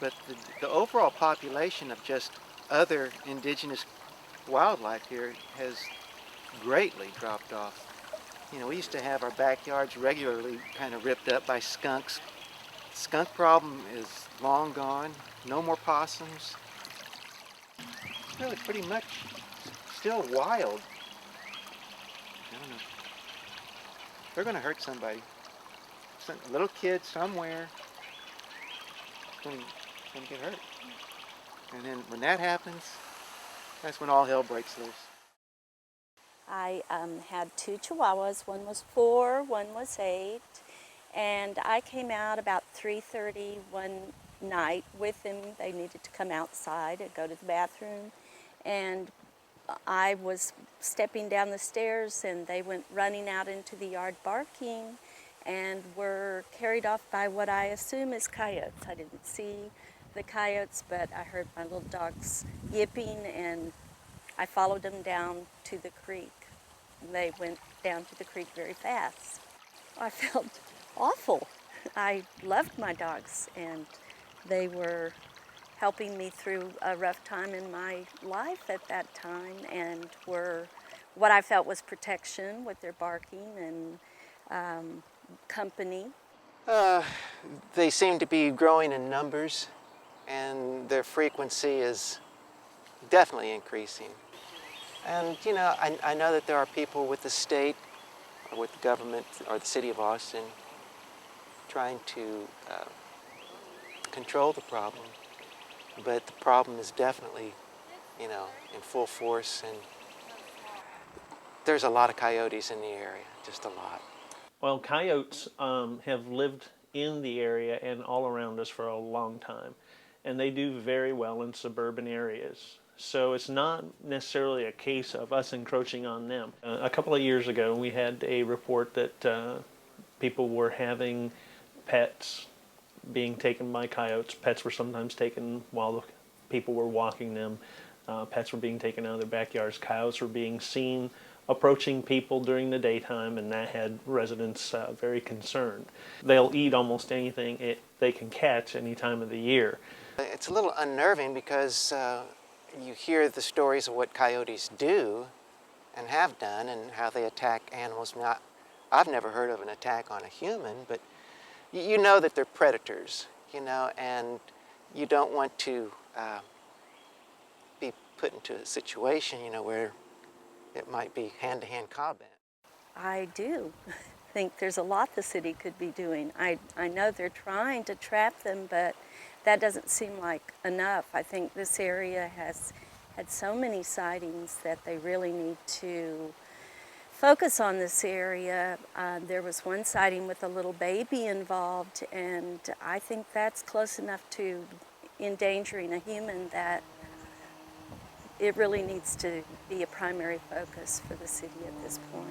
but the overall population of just other indigenous wildlife here has greatly dropped off. You know, we used to have our backyards regularly kind of ripped up by skunks. Skunk problem is long gone. No more possums. It's really pretty much still wild. I don't know. They're going to hurt somebody. Some little kid somewhere is going to get hurt. And then when that happens, that's when all hell breaks loose. I had two Chihuahuas. One was 4, one was 8. And I came out about 3:30 one night with them. They needed to come outside and go to the bathroom. And I was stepping down the stairs and they went running out into the yard barking and were carried off by what I assume is coyotes. I didn't see the coyotes, but I heard my little dogs yipping and I followed them down to the creek. They went down to the creek very fast. I felt awful. I loved my dogs and they were helping me through a rough time in my life at that time and were what I felt was protection with their barking and company. They seem to be growing in numbers, and their frequency is definitely increasing. And you know, I know that there are people with the state or with the government or the city of Austin trying to control the problem, but the problem is definitely, you know, in full force, and there's a lot of coyotes in the area, just a lot. Well, coyotes have lived in the area and all around us for a long time, and they do very well in suburban areas. So it's not necessarily a case of us encroaching on them. A couple of years ago, we had a report that people were having pets being taken by coyotes. Pets were sometimes taken while the people were walking them. Pets were being taken out of their backyards. Coyotes were being seen approaching people during the daytime, and that had residents very concerned. They'll eat almost anything they can catch any time of the year. It's a little unnerving because you hear the stories of what coyotes do and have done and how they attack animals. I've never heard of an attack on a human, but you know that they're predators, you know, and you don't want to be put into a situation, you know, where it might be hand-to-hand combat. I do think there's a lot the city could be doing. I know they're trying to trap them, but that doesn't seem like enough. I think this area has had so many sightings that they really need to focus on this area. There was one sighting with a little baby involved, and I think that's close enough to endangering a human that it really needs to be a primary focus for the city at this point.